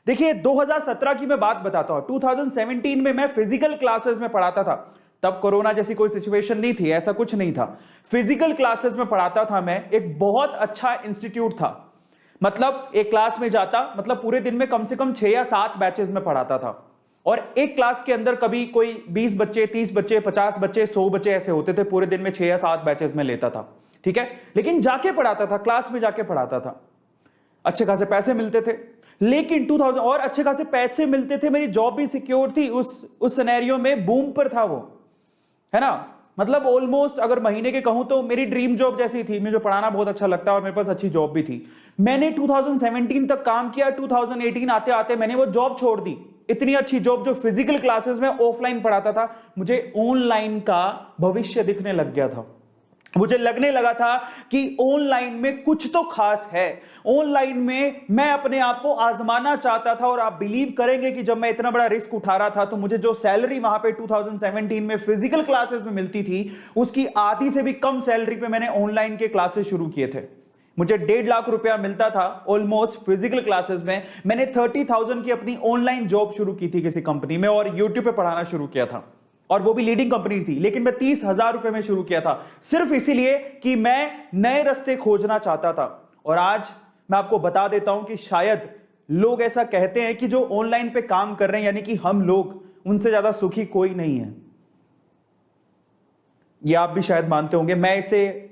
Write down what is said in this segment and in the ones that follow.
देखिए 2017 की मैं बात बताता हूं, 2017 में मैं फिजिकल क्लासेस में पढ़ाता था। तब कोरोना जैसी कोई सिचुएशन नहीं थी, ऐसा कुछ नहीं था। फिजिकल क्लासेस में पढ़ाता था मैं, एक बहुत अच्छा इंस्टीट्यूट था। मतलब एक क्लास में जाता, मतलब पूरे दिन में कम से कम 6 या 7 बैचेस में पढ़ाता था। और एक क्लास के अंदर कभी कोई 20 बच्चे, 30 बच्चे, 50 बच्चे, 100 बच्चे ऐसे होते थे, पूरे दिन में 6 या 7 बैचेस में लेता था। ठीक है, लेकिन जाके पढ़ाता था, क्लास में जाके पढ़ाता था, अच्छे खासे पैसे मिलते थे। लेकिन 2000 और अच्छे खासे पैसे मिलते थे, मेरी जॉब भी सिक्योर थी, उस सिनेरियो में बूम पर था वो, है ना। मतलब ऑलमोस्ट अगर महीने के कहूं तो मेरी ड्रीम जॉब जैसी थी, मुझे पढ़ाना बहुत अच्छा लगता है और मेरे पास अच्छी जॉब भी थी। मैंने 2017 तक काम किया, 2018 आते आते मैंने वो जॉब छोड़ दी। इतनी अच्छी जॉब जो फिजिकल क्लासेस में ऑफलाइन पढ़ाता था, मुझे ऑनलाइन का भविष्य दिखने लग गया था। मुझे लगने लगा था कि ऑनलाइन में कुछ तो खास है। ऑनलाइन में मैं अपने आप को आजमाना चाहता था और आप बिलीव करेंगे कि जब मैं इतना बड़ा रिस्क उठा रहा था तो मुझे जो सैलरी वहां पे 2017 में फिजिकल क्लासेस में मिलती थी, उसकी आधी से भी कम सैलरी पे मैंने ऑनलाइन के क्लासेस शुरू किए थे। मुझे 1.5 लाख रुपया मिलता था ऑलमोस्ट फिजिकल क्लासेस में। मैंने 30,000 की अपनी ऑनलाइन जॉब शुरू की थी किसी कंपनी में और यूट्यूब पे पढ़ाना शुरू किया था, और वो भी लीडिंग कंपनी थी। लेकिन मैं 30,000 रुपए में शुरू किया था, सिर्फ इसीलिए कि मैं नए रास्ते खोजना चाहता था। और आज मैं आपको बता देता हूं कि शायद लोग ऐसा कहते हैं कि जो ऑनलाइन पे काम कर रहे हैं, यानी कि हम लोग, उनसे ज्यादा सुखी कोई नहीं है। ये आप भी शायद मानते होंगे। मैं इसे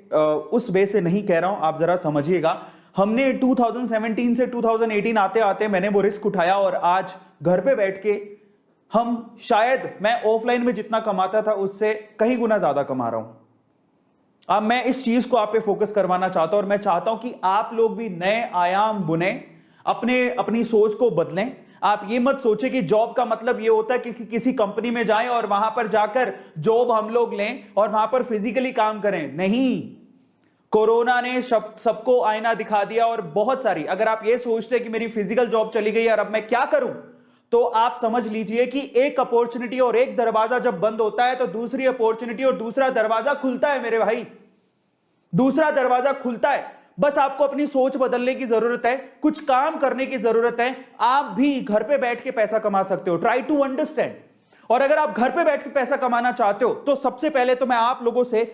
उस वे से नहीं कह रहा हूं, आप जरा समझिएगा। हमने 2017 से 2018 आते आते मैंने वो रिस्क उठाया और आज घर पे बैठ के हम, शायद मैं ऑफलाइन में जितना कमाता था उससे कहीं गुना ज्यादा कमा रहा हूं। अब मैं इस चीज को आप पे फोकस करवाना चाहता हूं और मैं चाहता हूं कि आप लोग भी नए आयाम बुने, अपनी सोच को बदलें। आप ये मत सोचे कि जॉब का मतलब ये होता है कि किसी कंपनी में जाएं और वहां पर जाकर जॉब हम लोग लें और वहां पर फिजिकली काम करें। नहीं, कोरोना ने सबको आईना दिखा दिया। और बहुत सारी, अगर आप ये सोचते हैं कि मेरी फिजिकल जॉब चली गई और अब मैं क्या करूं, तो आप समझ लीजिए कि एक अपॉर्चुनिटी और एक दरवाजा जब बंद होता है तो दूसरी अपॉर्चुनिटी और दूसरा दरवाजा खुलता है मेरे भाई, दूसरा दरवाजा खुलता है। बस आपको अपनी सोच बदलने की जरूरत है, कुछ काम करने की जरूरत है। आप भी घर पे बैठ के पैसा कमा सकते हो, ट्राई टू अंडरस्टैंड। और अगर आप घर पे बैठ के पैसा कमाना चाहते हो तो सबसे पहले तो मैं आप लोगों से